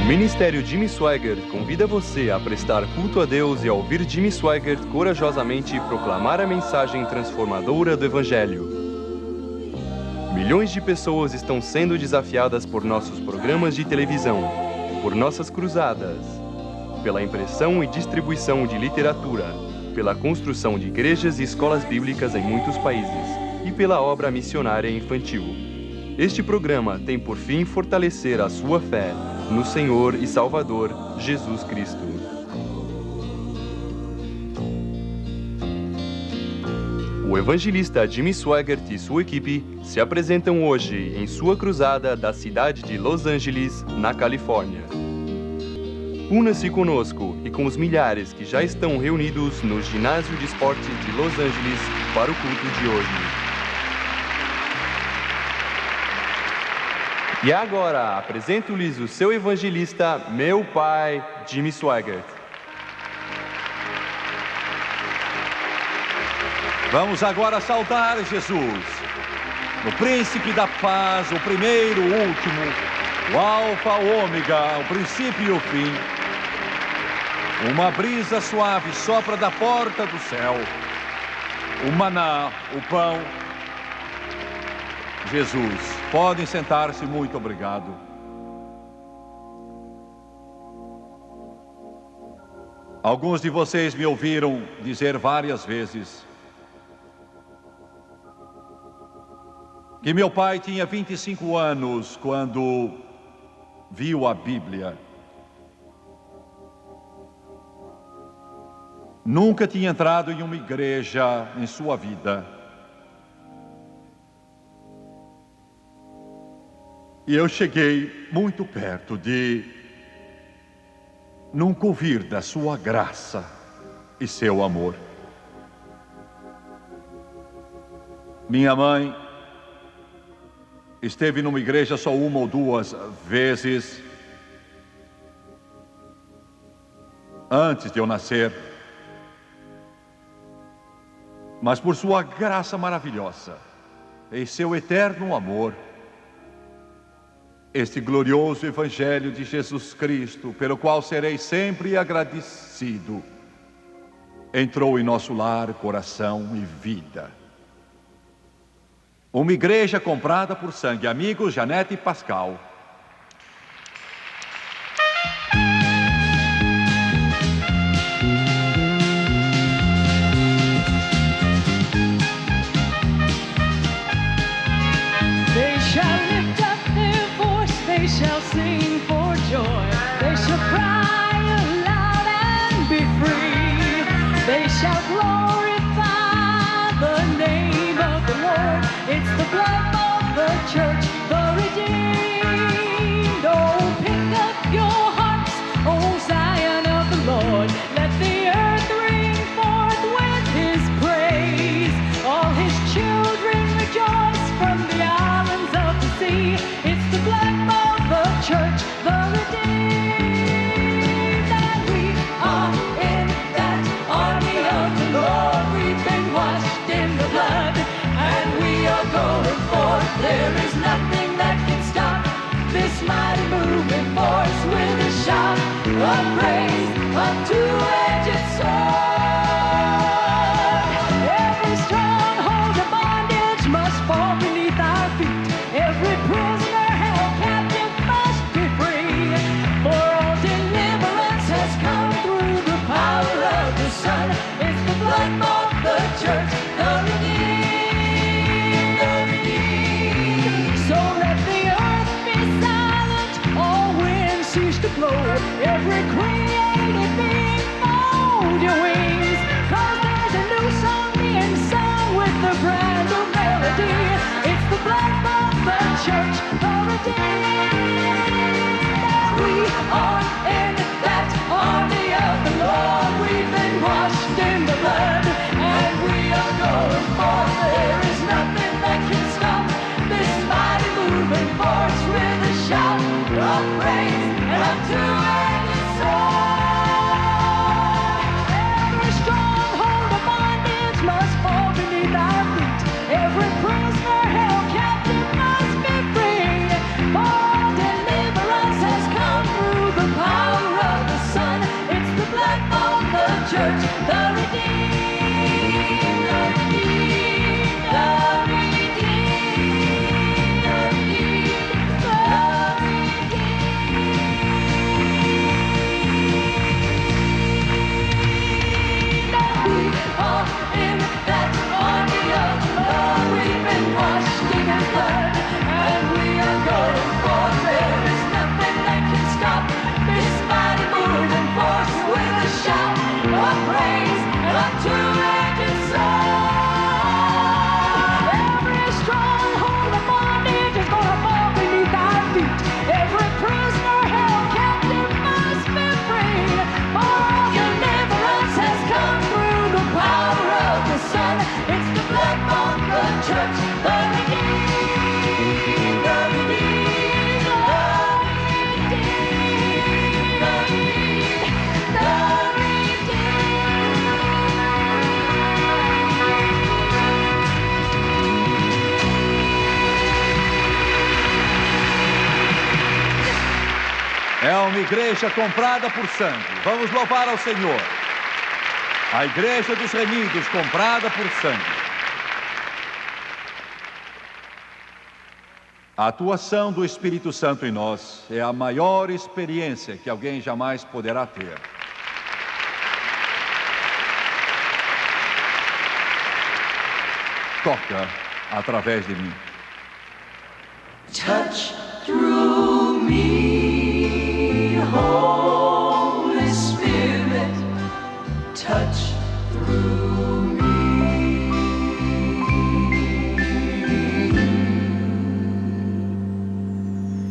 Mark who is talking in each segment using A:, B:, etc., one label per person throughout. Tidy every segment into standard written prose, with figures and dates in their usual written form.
A: Ministério Jimmy Swaggart convida você a prestar culto a Deus e a ouvir Jimmy Swaggart corajosamente proclamar a mensagem transformadora do Evangelho. Milhões de pessoas estão sendo desafiadas por nossos programas de televisão, por nossas cruzadas, pela impressão e distribuição de literatura, pela construção de igrejas e escolas bíblicas em muitos países e pela obra missionária infantil. Este programa tem por fim fortalecer a sua fé no Senhor e Salvador Jesus Cristo. O evangelista Jimmy Swaggart e sua equipe se apresentam hoje em sua cruzada da cidade de Los Angeles, na Califórnia. Una-se conosco e com os milhares que já estão reunidos no ginásio de esporte de Los Angeles para o culto de hoje. E agora, apresento-lhes o seu evangelista, meu pai, Jimmy Swaggart.
B: Vamos agora saudar Jesus, o príncipe da paz, o primeiro, o último, o alfa, o ômega, o princípio e o fim. Uma brisa suave sopra da porta do céu, o maná, o pão. Jesus, podem sentar-se, muito obrigado. Alguns de vocês me ouviram dizer várias vezes que meu pai tinha 25 anos quando viu a Bíblia. Nunca tinha entrado em uma igreja em sua vida. E eu cheguei muito perto de nunca ouvir da sua graça e seu amor. Minha mãe esteve numa igreja só uma ou duas vezes antes de eu nascer, mas por sua graça maravilhosa e seu eterno amor, este glorioso Evangelho de Jesus Cristo, pelo qual serei sempre agradecido, entrou em nosso lar, coração e vida. Uma igreja comprada por sangue. Amigos Janete e Pascal.
C: They shall lift up their voice, they shall sing for joy, they shall cry aloud and be free. They shall glorify the name of the Lord. It's the blood of the church, the redeemed. Oh, pick up your hearts, O Zion of the Lord. Let the earth ring forth with his praise. All his children rejoice from the islands of the sea. It's the blood of the church, the redeemed. And we are in that army of the Lord.
B: É uma igreja comprada por sangue. Vamos louvar ao Senhor. A igreja dos remidos, comprada por sangue. A atuação do Espírito Santo em nós é a maior experiência que alguém jamais poderá ter. Toca através de mim.
C: Touch through me, Holy Spirit, touch through me.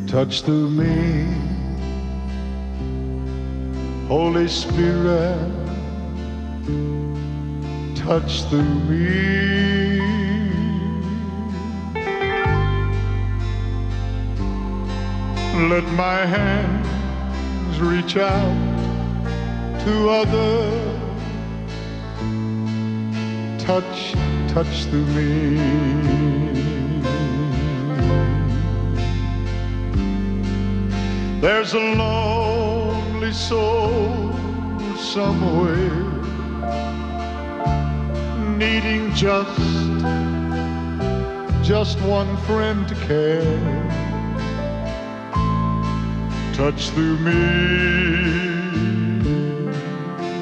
D: Touch through me, Holy Spirit, touch through me. Let my hands reach out to others. Touch through me. There's a lonely soul somewhere needing just one friend to care. Touch through me,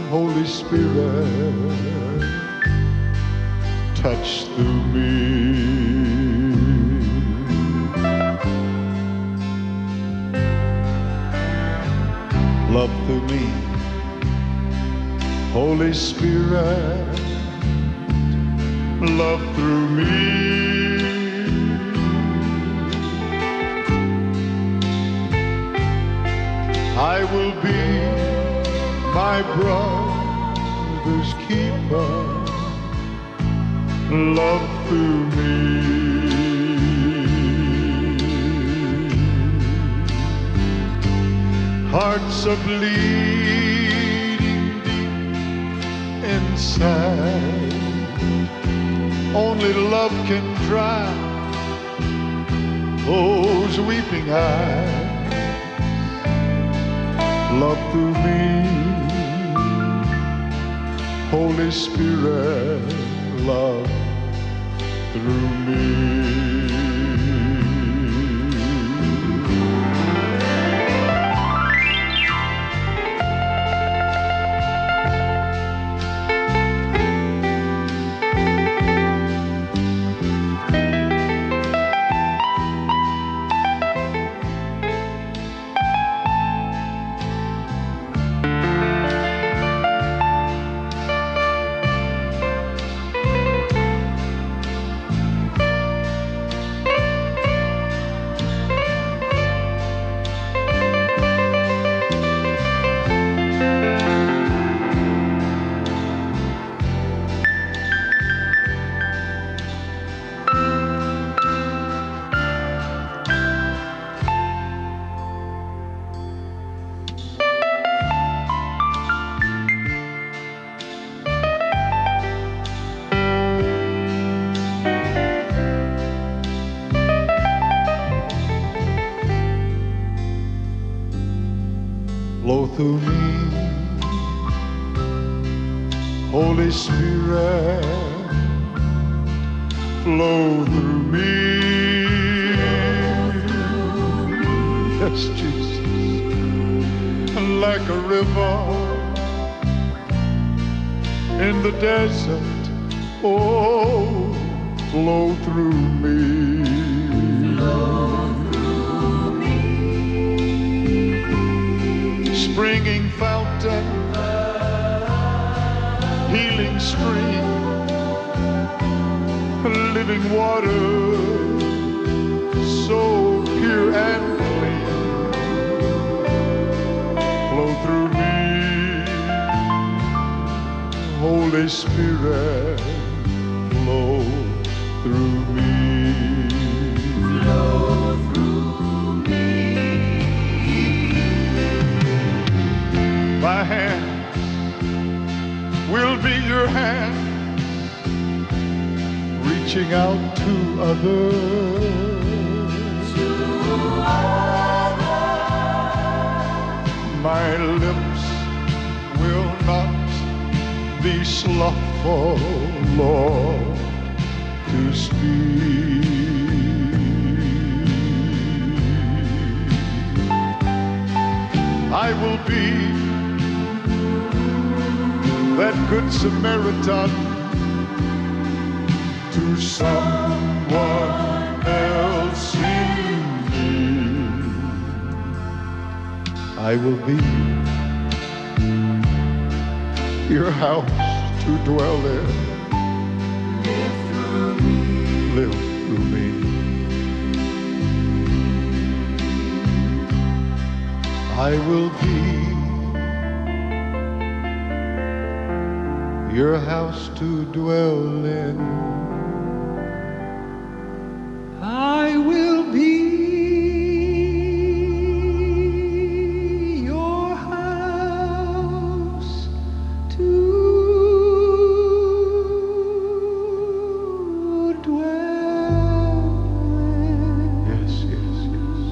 D: Holy Spirit, touch through me. Love through me, Holy Spirit, love through me. I will be my brother's keeper, love through me. Hearts are bleeding deep inside, only love can dry those weeping eyes. Love through me, Holy Spirit, love through me. Flow through me, Holy Spirit, flow through me. Yes, Jesus, like a river in the desert, oh, flow through me. Springing fountain, healing stream, living water, so pure and clean, flow through me. Holy Spirit, flow through me. Flow through me. My hands will be your hands, reaching out to others. My lips will not be slothful, Lord, to speak. I will be that good Samaritan to someone else in need. I will be your house to dwell in. Live through me. I will be your house to dwell in.
C: I will be your house to dwell in.
D: Yes, yes, yes.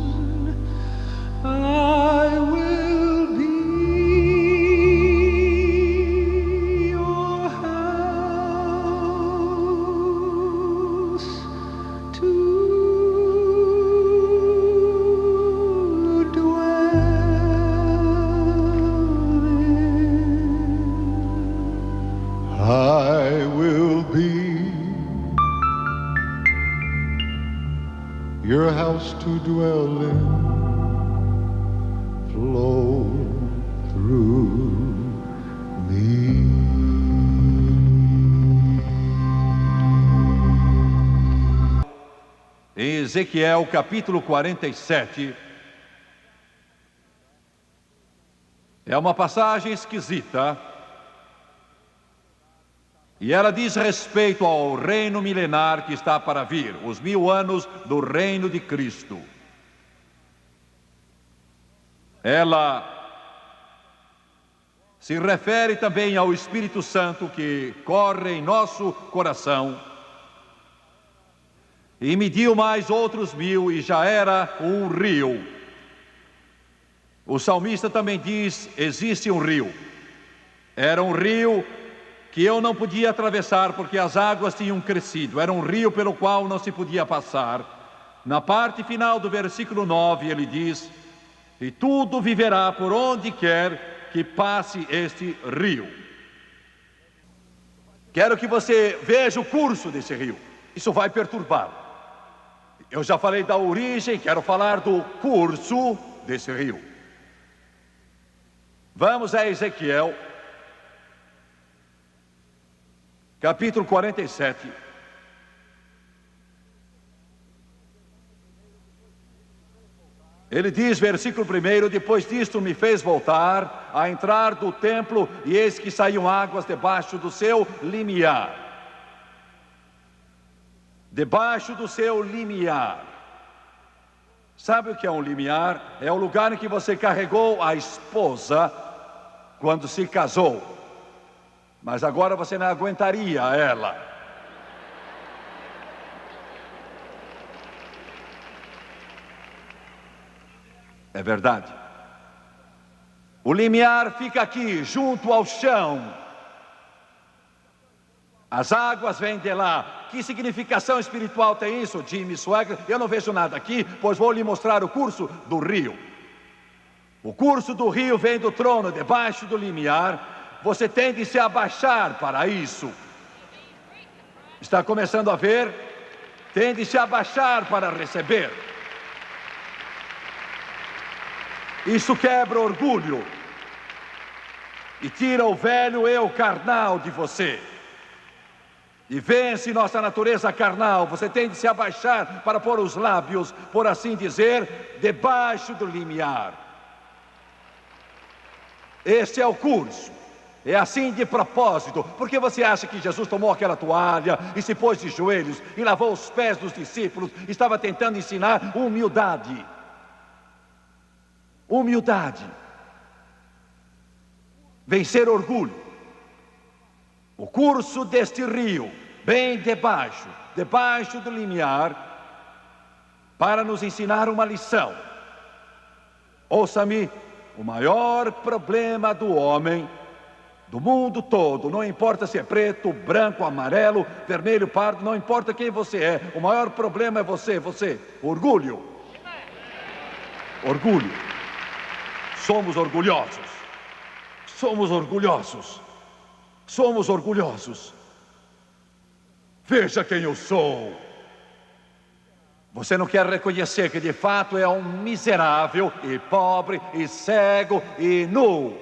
C: I will be your house to dwell in.
D: I will be your house to dwell in. Flow through me.
B: Em Ezequiel capítulo 47, é uma passagem esquisita, e ela diz respeito ao reino milenar que está para vir, os 1000 anos do reino de Cristo. Ela se refere também ao Espírito Santo que corre em nosso coração, e mediu mais outros 1000 e já era um rio. O salmista também diz: existe um rio. Era um rio que eu não podia atravessar porque as águas tinham crescido. Era um rio pelo qual não se podia passar. Na parte final do versículo 9 ele diz: e tudo viverá por onde quer que passe este rio. Quero que você veja o curso desse rio. Isso vai perturbá-lo. Eu já falei da origem, quero falar do curso desse rio. Vamos a Ezequiel, capítulo 47. Ele diz, versículo 1: depois disto me fez voltar a entrar do templo, e eis que saíam águas debaixo do seu limiar. Debaixo do seu limiar. Sabe o que é um limiar? É o lugar em que você carregou a esposa quando se casou, mas agora você não aguentaria ela. É verdade. O limiar fica aqui, junto ao chão. As águas vêm de lá. Que significação espiritual tem isso, Jimmy Swaggart? Eu não vejo nada aqui, pois vou lhe mostrar o curso do rio. O curso do rio vem do trono, debaixo do limiar. Você tem de se abaixar para isso. Está começando a ver? Tem de se abaixar para receber. Isso quebra orgulho e tira o velho eu carnal de você. E vence nossa natureza carnal. Você tem de se abaixar para pôr os lábios, por assim dizer, debaixo do limiar. Este é o curso. É assim de propósito. Por que você acha que Jesus tomou aquela toalha e se pôs de joelhos e lavou os pés dos discípulos? Estava tentando ensinar humildade. Humildade. Vencer orgulho. O curso deste rio, bem debaixo do limiar, para nos ensinar uma lição. Ouça-me, o maior problema do homem, do mundo todo, não importa se é preto, branco, amarelo, vermelho, pardo, não importa quem você é, o maior problema é você, orgulho. Orgulho. Somos orgulhosos. Somos orgulhosos. Somos orgulhosos. Veja quem eu sou. Você não quer reconhecer que de fato é um miserável e pobre e cego e nu.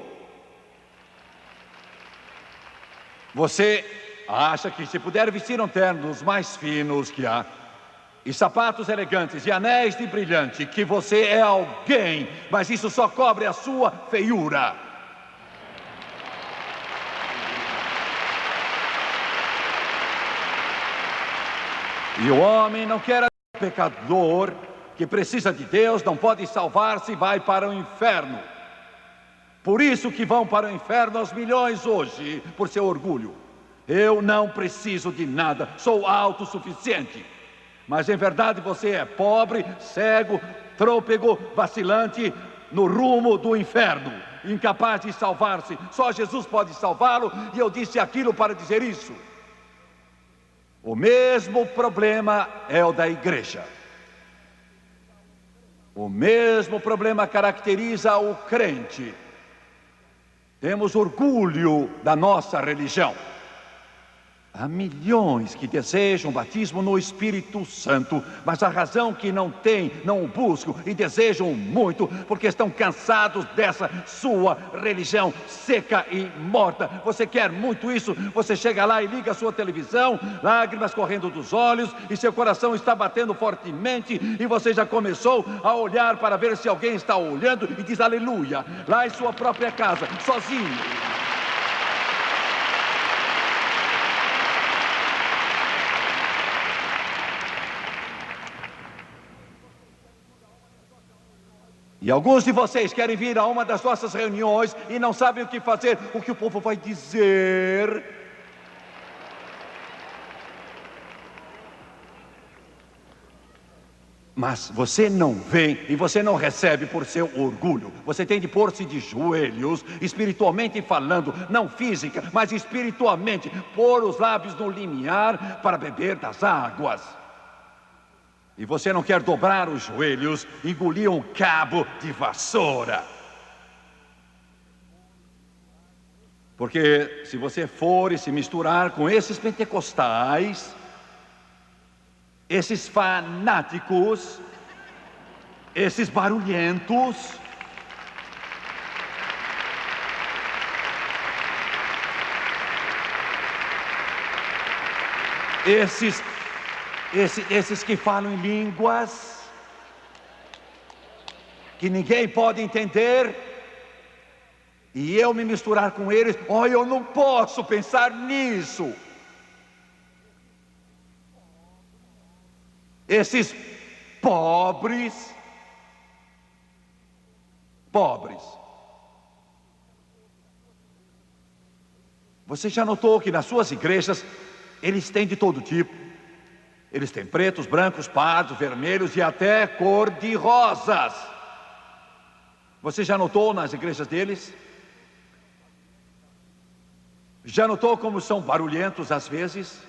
B: Você acha que se puder vestir um terno dos mais finos que há, e sapatos elegantes e anéis de brilhante, que você é alguém, mas isso só cobre a sua feiura. E o homem não quer pecador que precisa de Deus, não pode salvar-se e vai para o inferno. Por isso que vão para o inferno aos milhões hoje, por seu orgulho. Eu não preciso de nada, sou autossuficiente. Mas em verdade você é pobre, cego, trôpego, vacilante, no rumo do inferno, incapaz de salvar-se. Só Jesus pode salvá-lo, e eu disse aquilo para dizer isso. O mesmo problema é o da igreja. O mesmo problema caracteriza o crente. Temos orgulho da nossa religião. Há milhões que desejam o batismo no Espírito Santo, mas a razão que não o buscam e desejam muito, porque estão cansados dessa sua religião seca e morta. Você quer muito isso, você chega lá e liga a sua televisão, lágrimas correndo dos olhos, e seu coração está batendo fortemente, e você já começou a olhar para ver se alguém está olhando e diz aleluia, lá em sua própria casa, sozinho. E alguns de vocês querem vir a uma das nossas reuniões e não sabem o que fazer, o que o povo vai dizer. Mas você não vem e você não recebe por seu orgulho. Você tem de pôr-se de joelhos, espiritualmente falando, não física, mas espiritualmente, pôr os lábios no limiar para beber das águas. E você não quer dobrar os joelhos, engolir um cabo de vassoura. Porque se você for e se misturar com esses pentecostais, esses fanáticos, esses barulhentos, esses que falam em línguas, que ninguém pode entender, e eu me misturar com eles, eu não posso pensar nisso. Esses pobres. Você já notou que nas suas igrejas, eles têm de todo tipo? Eles têm pretos, brancos, pardos, vermelhos e até cor-de-rosas. Você já notou nas igrejas deles? Já notou como são barulhentos às vezes?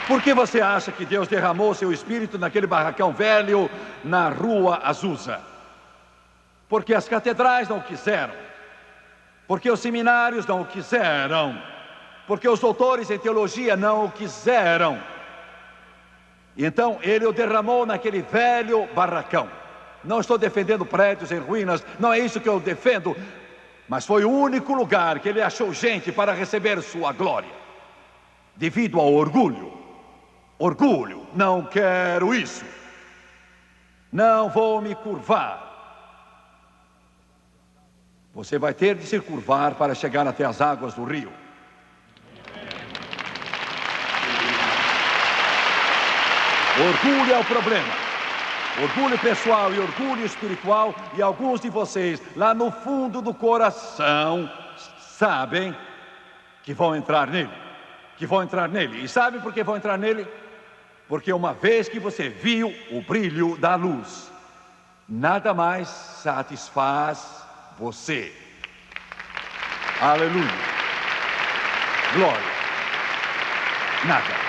B: Por que você acha que Deus derramou seu Espírito naquele barracão velho na rua Azusa? Porque as catedrais não quiseram, porque os seminários não o quiseram, porque os doutores em teologia não o quiseram. Então Ele o derramou naquele velho barracão. Não estou defendendo prédios em ruínas, não é isso que eu defendo, mas foi o único lugar que Ele achou gente para receber sua glória, devido ao orgulho. Orgulho, não quero isso, não vou me curvar. Você vai ter de se curvar para chegar até as águas do rio. Orgulho é o problema. Orgulho pessoal e orgulho espiritual. E alguns de vocês, lá no fundo do coração, sabem que vão entrar nele. E sabe por que vão entrar nele? Porque uma vez que você viu o brilho da luz, nada mais satisfaz você. Aleluia. Glória. Nada.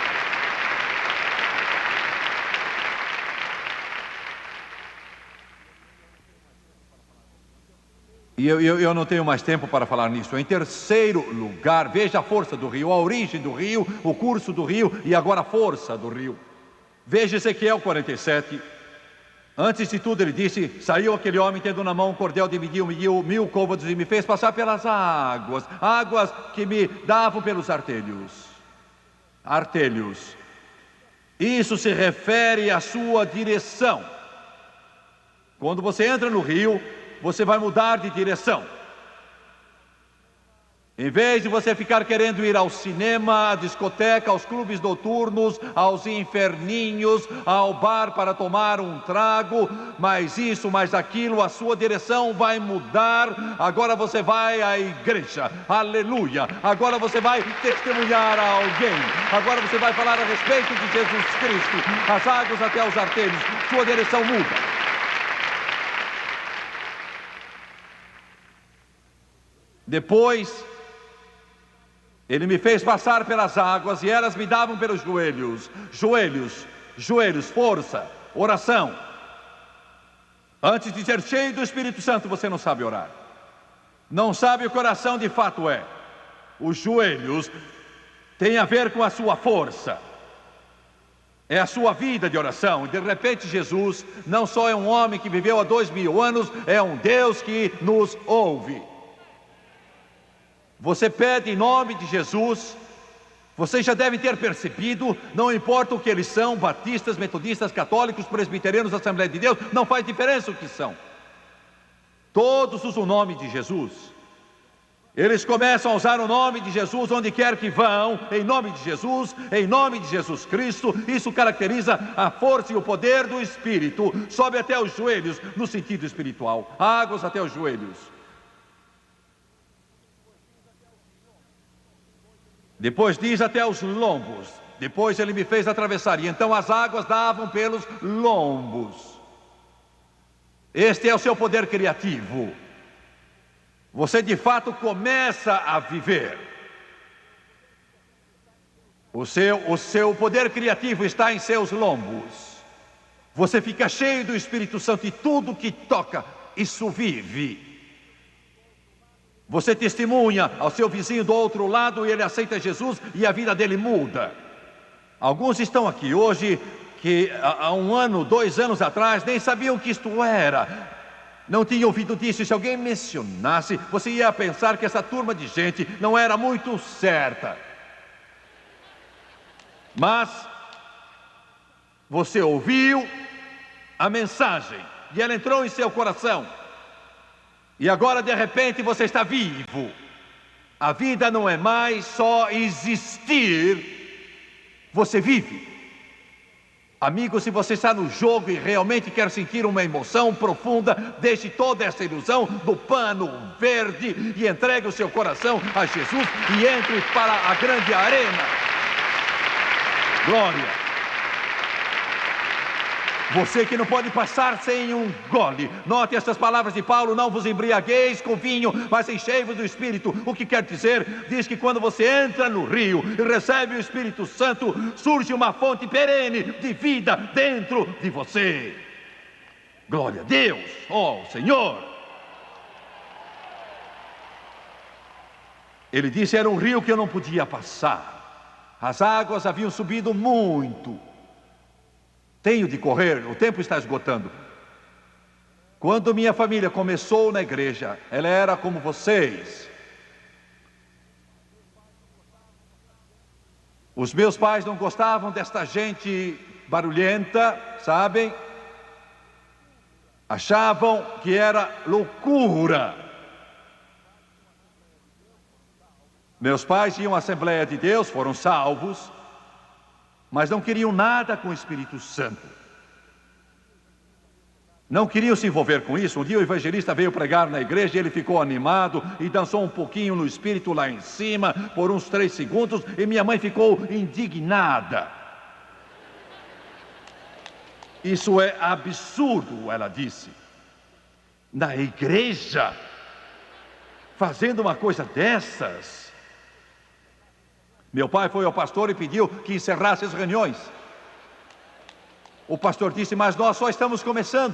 B: E eu não tenho mais tempo para falar nisso. Em terceiro lugar, veja a força do rio, a origem do rio, o curso do rio e agora a força do rio. Veja Ezequiel 47. Antes de tudo ele disse: saiu aquele homem tendo na mão um cordel, mediu 1000 côvados e me fez passar pelas águas, águas que me davam pelos artelhos. Isso se refere à sua direção. Quando você entra no rio, você vai mudar de direção. Em vez de você ficar querendo ir ao cinema, à discoteca, aos clubes noturnos, aos inferninhos, ao bar para tomar um trago, mais isso, mais aquilo, a sua direção vai mudar. Agora você vai à igreja, aleluia. Agora você vai testemunhar a alguém. Agora você vai falar a respeito de Jesus Cristo, as águas até os artelhos. Sua direção muda. Depois, Ele me fez passar pelas águas e elas me davam pelos joelhos. Joelhos, força, oração. Antes de ser cheio do Espírito Santo, você não sabe orar. Não sabe o que oração de fato é. Os joelhos têm a ver com a sua força. É a sua vida de oração. E de repente Jesus não só é um homem que viveu há 2000 anos, é um Deus que nos ouve. Você pede em nome de Jesus. Vocês já devem ter percebido, não importa o que eles são, batistas, metodistas, católicos, presbiterianos, Assembleia de Deus, não faz diferença o que são. Todos usam o nome de Jesus. Eles começam a usar o nome de Jesus onde quer que vão, em nome de Jesus Cristo. Isso caracteriza a força e o poder do Espírito. Sobe até os joelhos, no sentido espiritual. Águas até os joelhos. Depois diz até os lombos. Depois ele me fez atravessar, e então as águas davam pelos lombos. Este é o seu poder criativo. Você de fato começa a viver. O seu poder criativo está em seus lombos. Você fica cheio do Espírito Santo e tudo que toca, isso vive. Você testemunha ao seu vizinho do outro lado e ele aceita Jesus e a vida dele muda. Alguns estão aqui hoje que há 1 ano, 2 anos atrás nem sabiam o que isto era. Não tinham ouvido disso. E se alguém mencionasse, você ia pensar que essa turma de gente não era muito certa. Mas você ouviu a mensagem e ela entrou em seu coração. E agora de repente você está vivo. A vida não é mais só existir, você vive. Amigo, se você está no jogo e realmente quer sentir uma emoção profunda, deixe toda essa ilusão do pano verde e entregue o seu coração a Jesus e entre para a grande arena. Glória. Você que não pode passar sem um gole. Note estas palavras de Paulo: não vos embriagueis com vinho, mas enchei-vos do Espírito. O que quer dizer? Diz que quando você entra no rio e recebe o Espírito Santo, surge uma fonte perene de vida dentro de você. Glória a Deus, ó Senhor. Ele disse: era um rio que eu não podia passar. As águas haviam subido muito. Tenho de correr, o tempo está esgotando. Quando minha família começou na igreja, ela era como vocês. Os meus pais não gostavam desta gente barulhenta, sabem? Achavam que era loucura. Meus pais iam à Assembleia de Deus, foram salvos, mas não queriam nada com o Espírito Santo. Não queriam se envolver com isso. Um dia o evangelista veio pregar na igreja e ele ficou animado e dançou um pouquinho no Espírito lá em cima por uns 3 segundos e minha mãe ficou indignada. Isso é absurdo, ela disse. Na igreja, fazendo uma coisa dessas. Meu pai foi ao pastor e pediu que encerrasse as reuniões. O pastor disse: mas nós só estamos começando.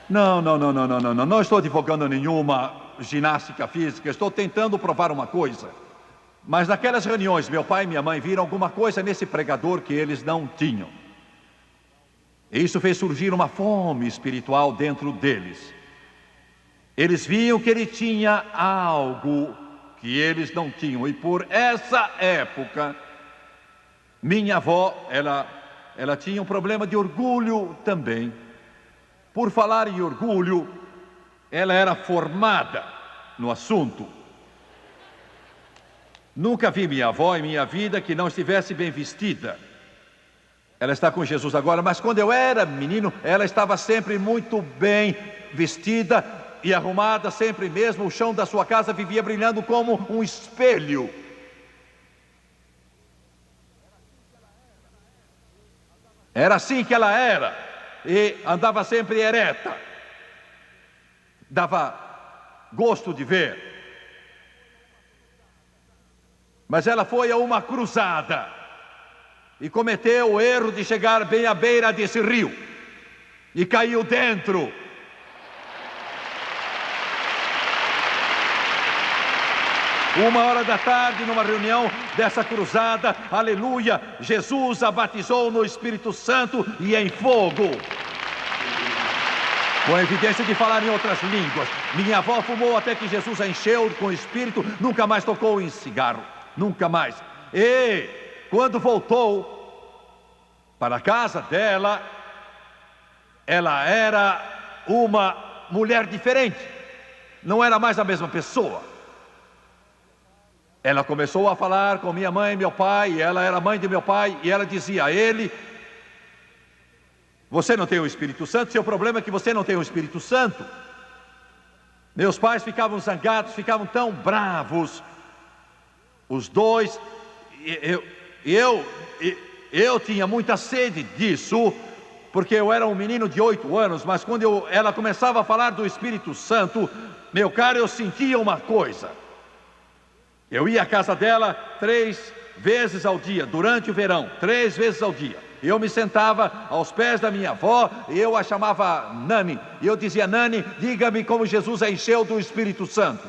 B: Não estou divulgando nenhuma ginástica física, estou tentando provar uma coisa. Mas naquelas reuniões, meu pai e minha mãe viram alguma coisa nesse pregador que eles não tinham. E isso fez surgir uma fome espiritual dentro deles. Eles viam que ele tinha algo que eles não tinham. E por essa época, minha avó, ela tinha um problema de orgulho também. Por falar em orgulho, ela era formada no assunto. Nunca vi minha avó em minha vida que não estivesse bem vestida. Ela está com Jesus agora, mas quando eu era menino, ela estava sempre muito bem vestida e arrumada, sempre mesmo. O chão da sua casa vivia brilhando como um espelho. Era assim que ela era, e andava sempre ereta. Dava gosto de ver. Mas ela foi a uma cruzada e cometeu o erro de chegar bem à beira desse rio e caiu dentro. Uma hora da tarde, numa reunião dessa cruzada, aleluia, Jesus a batizou no Espírito Santo e em fogo, com a evidência de falar em outras línguas. Minha avó fumou até que Jesus a encheu com o Espírito, nunca mais tocou em cigarro, nunca mais. E quando voltou para a casa dela, ela era uma mulher diferente, não era mais a mesma pessoa. Ela começou a falar com minha mãe e meu pai, e ela era mãe de meu pai, e ela dizia a ele: você não tem o Espírito Santo, seu problema é que você não tem o Espírito Santo. Meus pais ficavam zangados, ficavam tão bravos, os dois. Eu tinha muita sede disso, porque eu era um menino de 8 anos, mas quando ela começava a falar do Espírito Santo, meu caro, eu sentia uma coisa. Eu ia à casa dela 3 vezes ao dia, durante o verão, 3 vezes ao dia. Eu me sentava aos pés da minha avó e eu a chamava Nani. E eu dizia: Nani, diga-me como Jesus a encheu do Espírito Santo.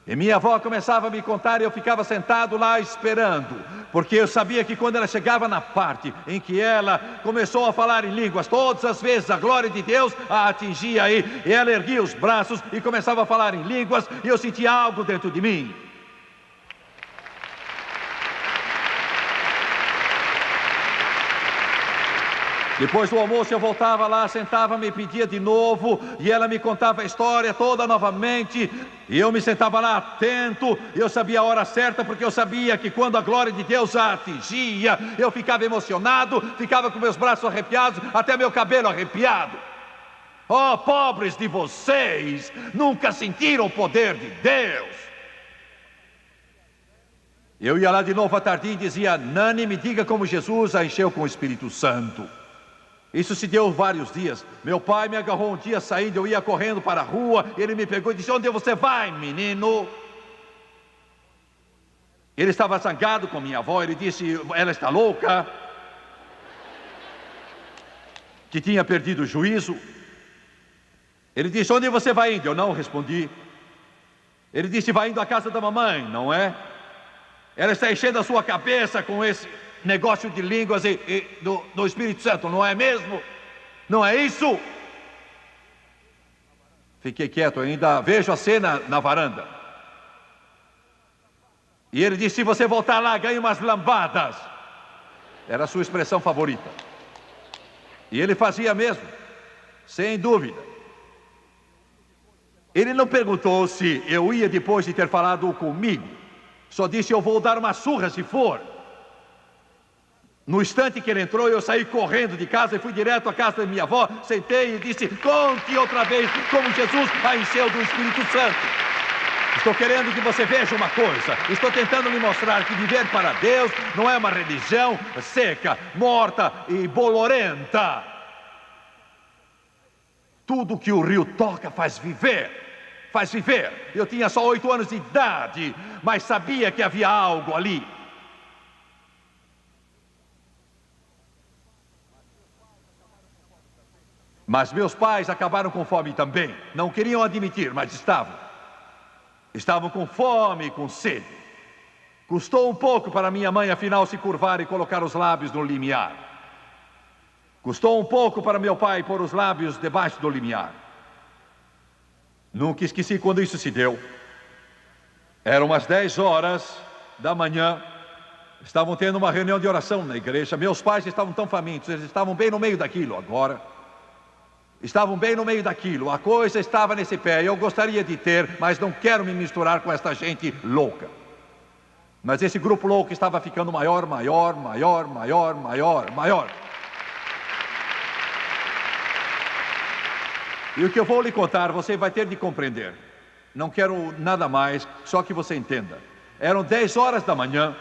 B: E minha avó começava a me contar e eu ficava sentado lá esperando, porque eu sabia que quando ela chegava na parte em que ela começou a falar em línguas, todas as vezes a glória de Deus a atingia aí, e ela erguia os braços e começava a falar em línguas, e eu sentia algo dentro de mim. Depois do almoço eu voltava lá, sentava-me e pedia de novo, e ela me contava a história toda novamente, e eu me sentava lá atento, eu sabia a hora certa, porque eu sabia que quando a glória de Deus a atingia, eu ficava emocionado, ficava com meus braços arrepiados, até meu cabelo arrepiado. Oh, pobres de vocês, nunca sentiram o poder de Deus. Eu ia lá de novo à tardinha e dizia: Nani, me diga como Jesus a encheu com o Espírito Santo. Isso se deu vários dias. Meu pai me agarrou um dia saindo, eu ia correndo para a rua, ele me pegou e disse: onde você vai, menino? Ele estava zangado com minha avó, ele disse: ela está louca, que tinha perdido o juízo. Ele disse: onde você vai indo? Eu não respondi. Ele disse: vai indo à casa da mamãe, não é? Ela está enchendo a sua cabeça com esse negócio de línguas do Espírito Santo, não é mesmo? Não é isso? Fiquei quieto, ainda vejo a cena na varanda. E ele disse: se você voltar lá, ganhe umas lambadas. Era a sua expressão favorita. E ele fazia mesmo, sem dúvida. Ele não perguntou se eu ia depois de ter falado comigo. Só disse: eu vou dar uma surra se for. No instante que ele entrou, eu saí correndo de casa e fui direto à casa da minha avó. Sentei e disse: conte outra vez como Jesus a encheu do Espírito Santo. Estou querendo que você veja uma coisa. Estou tentando lhe mostrar que viver para Deus não é uma religião seca, morta e bolorenta. Tudo que o rio toca faz viver. Faz viver. Eu tinha só 8 anos de idade, mas sabia que havia algo ali. Mas meus pais acabaram com fome também. Não queriam admitir, mas estavam. Estavam com fome e com sede. Custou um pouco para minha mãe, afinal, se curvar e colocar os lábios no limiar. Custou um pouco para meu pai pôr os lábios debaixo do limiar. Nunca esqueci quando isso se deu. Eram umas 10 horas da manhã. Estavam tendo uma reunião de oração na igreja. Meus pais estavam tão famintos, eles estavam bem no meio daquilo agora. Estavam bem no meio daquilo. A coisa estava nesse pé. Eu gostaria de ter, mas não quero me misturar com esta gente louca. Mas esse grupo louco estava ficando maior. E o que eu vou lhe contar, você vai ter de compreender. Não quero nada mais, só que você entenda. Eram 10 horas da manhã.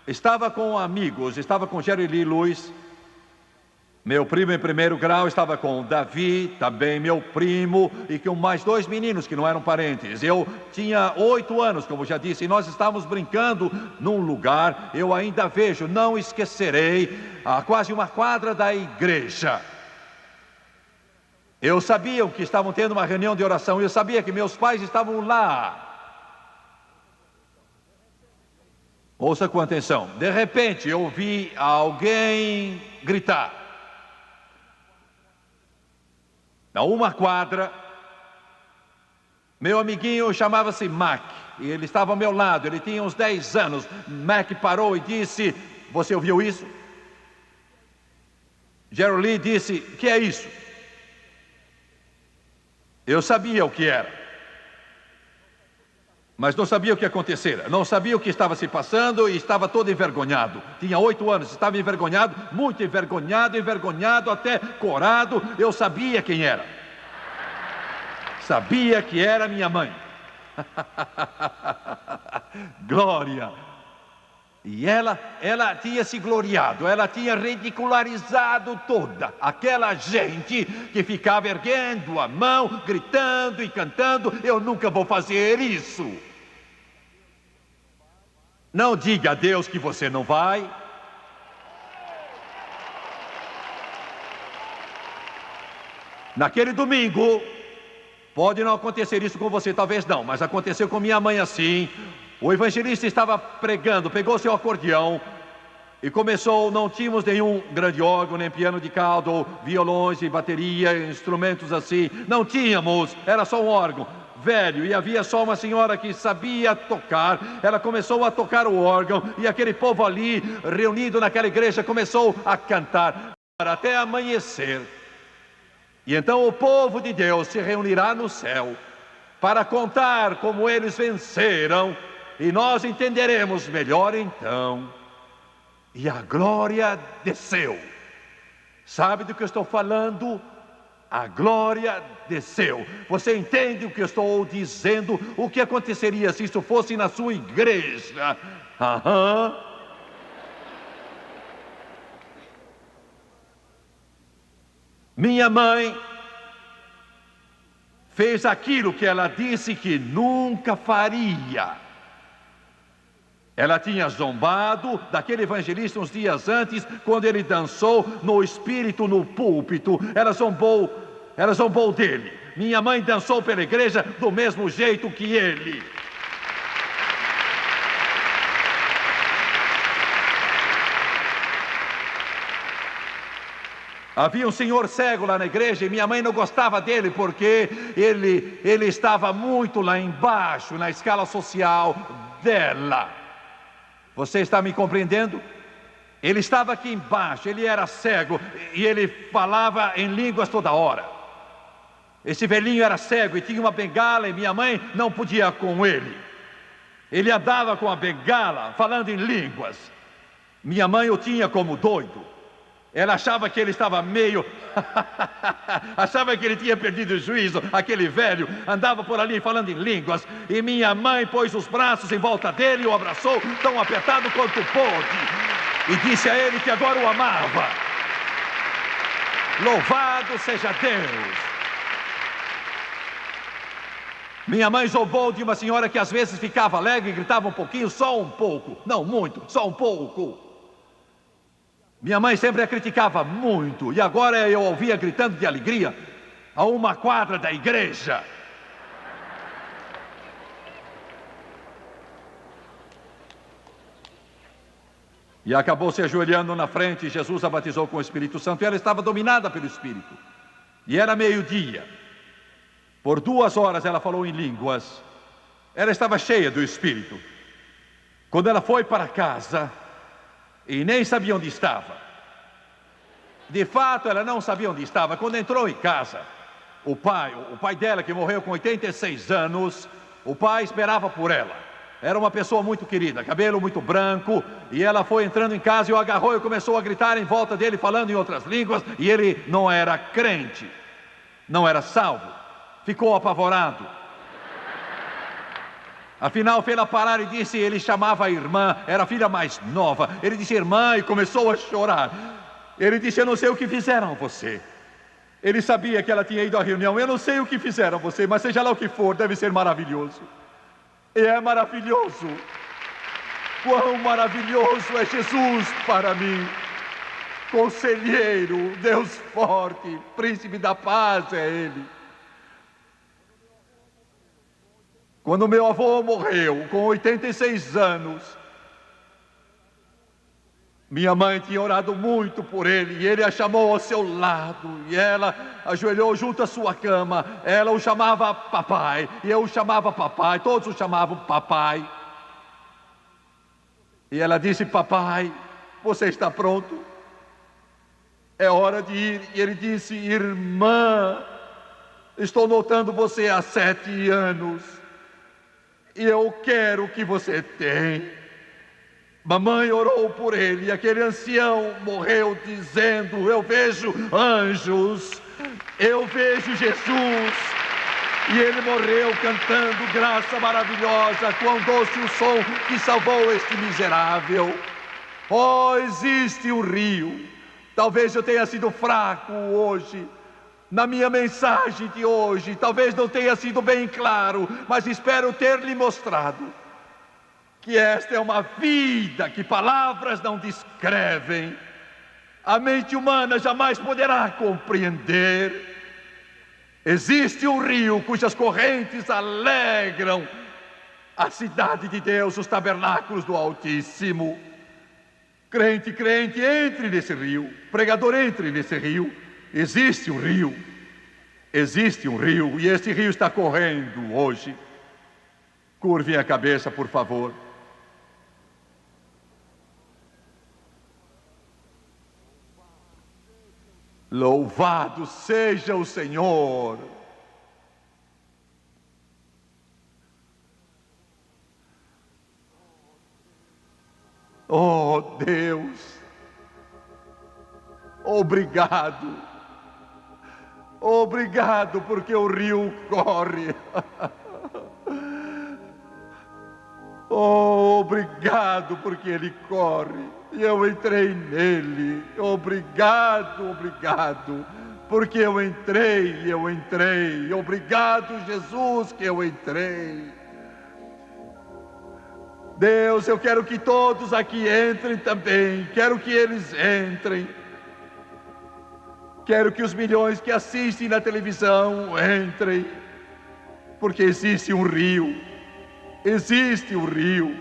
B: Estava com amigos, estava com Jerry Lee Lewis. Meu primo em primeiro grau estava com Davi, também meu primo, e com mais 2 meninos que não eram parentes. Eu tinha 8 anos, como já disse, e nós estávamos brincando num lugar, eu ainda vejo, não esquecerei, a quase uma quadra da igreja. Eu sabia que estavam tendo uma reunião de oração, eu sabia que meus pais estavam lá. Ouça com atenção. De repente eu vi alguém gritar. A uma quadra, meu amiguinho chamava-se Mac, e ele estava ao meu lado, ele tinha uns 10 anos. Mac parou e disse: você ouviu isso? Jerry Lee disse: que é isso? Eu sabia o que era, mas não sabia o que acontecera, não sabia o que estava se passando e estava todo envergonhado. Tinha 8 anos, estava envergonhado, muito envergonhado, até corado. Eu sabia quem era. Sabia que era minha mãe. Glória! E ela tinha se gloriado, ela tinha ridicularizado toda aquela gente que ficava erguendo a mão, gritando e cantando. Eu nunca vou fazer isso. Não diga a Deus que você não vai. Naquele domingo, pode não acontecer isso com você, talvez não, mas aconteceu com minha mãe assim. O evangelista estava pregando, pegou seu acordeão e começou. Não tínhamos nenhum grande órgão, nem piano de cauda, ou violões e bateria, instrumentos assim. Não tínhamos, era só um órgão velho, e havia só uma senhora que sabia tocar. Ela começou a tocar o órgão, e aquele povo ali, reunido naquela igreja, começou a cantar até amanhecer. E então o povo de Deus se reunirá no céu para contar como eles venceram. E nós entenderemos melhor então. E a glória desceu. Sabe do que eu estou falando? A glória desceu. Você entende o que eu estou dizendo? O que aconteceria se isso fosse na sua igreja? Aham. Minha mãe fez aquilo que ela disse que nunca faria. Ela tinha zombado daquele evangelista uns dias antes, quando ele dançou no espírito no púlpito. Ela zombou dele. Minha mãe dançou pela igreja do mesmo jeito que ele. Havia um senhor cego lá na igreja e minha mãe não gostava dele porque ele estava muito lá embaixo na escala social dela. Você está me compreendendo? Ele estava aqui embaixo, ele era cego e ele falava em línguas toda hora. Esse velhinho era cego e tinha uma bengala e minha mãe não podia com ele. Ele andava com a bengala falando em línguas. Minha mãe o tinha como doido. Ela achava que ele estava meio... achava que ele tinha perdido o juízo. Aquele velho andava por ali falando em línguas. E minha mãe pôs os braços em volta dele e o abraçou tão apertado quanto pôde. E disse a ele que agora o amava. Louvado seja Deus. Minha mãe zombou de uma senhora que às vezes ficava alegre e gritava um pouquinho, só um pouco. Não muito, só um pouco. Minha mãe sempre a criticava muito, e agora eu ouvia gritando de alegria a uma quadra da igreja. E acabou se ajoelhando na frente, Jesus a batizou com o Espírito Santo, e ela estava dominada pelo Espírito. E era meio-dia. Por 2 horas ela falou em línguas. Ela estava cheia do Espírito. Quando ela foi para casa... e nem sabia onde estava. De fato, ela não sabia onde estava. Quando entrou em casa, o pai dela, que morreu com 86 anos, o pai esperava por ela. Era uma pessoa muito querida, cabelo muito branco, e ela foi entrando em casa e o agarrou e começou a gritar em volta dele, falando em outras línguas, e ele não era crente, não era salvo. Ficou apavorado. Afinal, fez-la parar e disse, ele chamava a irmã, era a filha mais nova. Ele disse, irmã, e começou a chorar. Ele disse, eu não sei o que fizeram a você. Ele sabia que ela tinha ido à reunião. Eu não sei o que fizeram a você, mas seja lá o que for, deve ser maravilhoso. E é maravilhoso. Quão maravilhoso é Jesus para mim. Conselheiro, Deus forte, príncipe da paz é Ele. Quando meu avô morreu, com 86 anos, minha mãe tinha orado muito por ele, e ele a chamou ao seu lado, e ela ajoelhou junto à sua cama. Ela o chamava papai, e eu o chamava papai, todos o chamavam papai. E ela disse, papai, você está pronto? É hora de ir. E ele disse, irmã, estou notando você há 7 anos. E eu quero o que você tem. Mamãe orou por ele, e aquele ancião morreu dizendo, eu vejo anjos, eu vejo Jesus. E ele morreu cantando graça maravilhosa, quão doce o som que salvou este miserável. Oh, existe um rio. Talvez eu tenha sido fraco hoje na minha mensagem de hoje, talvez não tenha sido bem claro, mas espero ter lhe mostrado que esta é uma vida que palavras não descrevem, a mente humana jamais poderá compreender. Existe um rio cujas correntes alegram a cidade de Deus, os tabernáculos do Altíssimo. Crente, entre nesse rio. Pregador, entre nesse rio. Existe um rio, e esse rio está correndo hoje. Curvem a cabeça, por favor. Louvado seja o Senhor. Oh, Deus, obrigado. Obrigado porque o rio corre. Oh, obrigado porque ele corre e eu entrei nele. Obrigado, obrigado, porque eu entrei. Obrigado, Jesus, que eu entrei. Deus, eu quero que todos aqui entrem também. Quero que eles entrem. Quero que os milhões que assistem na televisão entrem, porque existe um rio. Existe um rio.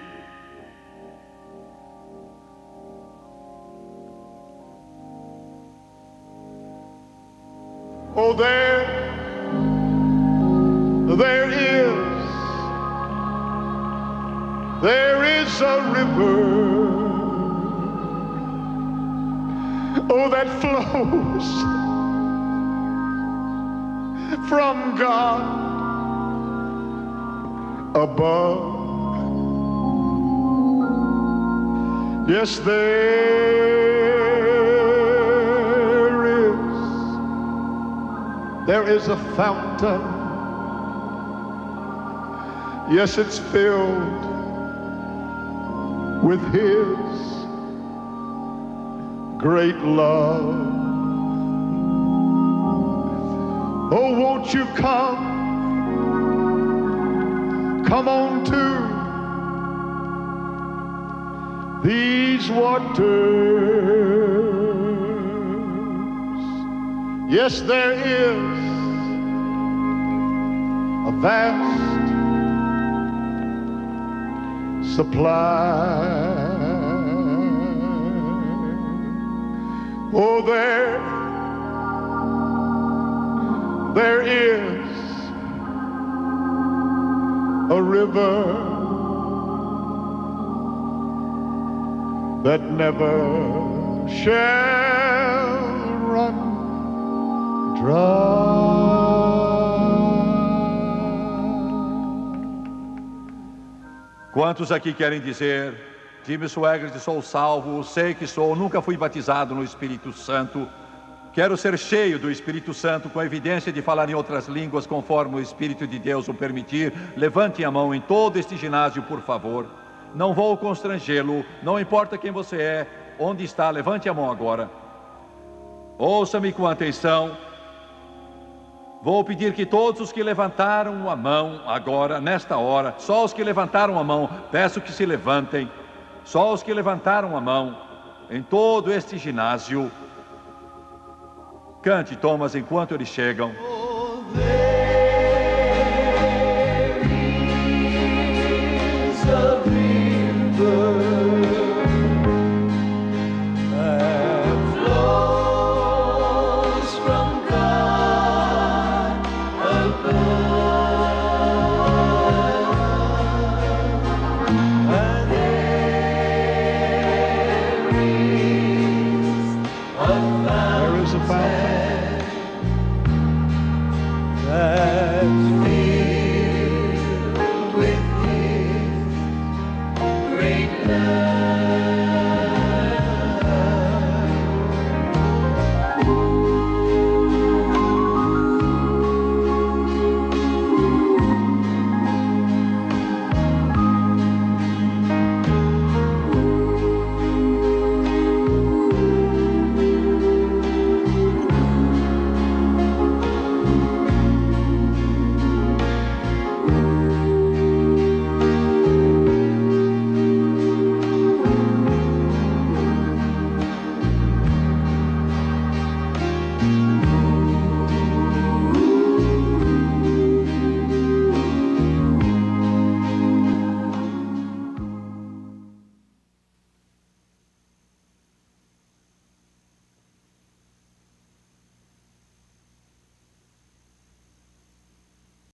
D: Oh, there is a river, oh, that flows from God above. Yes, there is a fountain. Yes, it's filled with His great love. Oh, won't you come on to these waters. Yes, there is a vast supply. Oh, there is a river that never shall run dry.
B: Quantos aqui querem dizer: Jimmy Swaggart, sou salvo, sei que sou, nunca fui batizado no Espírito Santo, quero ser cheio do Espírito Santo, com a evidência de falar em outras línguas, conforme o Espírito de Deus o permitir? Levante a mão em todo este ginásio, por favor. Não vou constrangê-lo, não importa quem você é, onde está, levante a mão agora. Ouça-me com atenção. Vou pedir que todos os que levantaram a mão agora, nesta hora, só os que levantaram a mão, peço que se levantem. Só os que levantaram a mão em todo este ginásio. Cante, Thomas, enquanto eles chegam.
D: There is a fountain.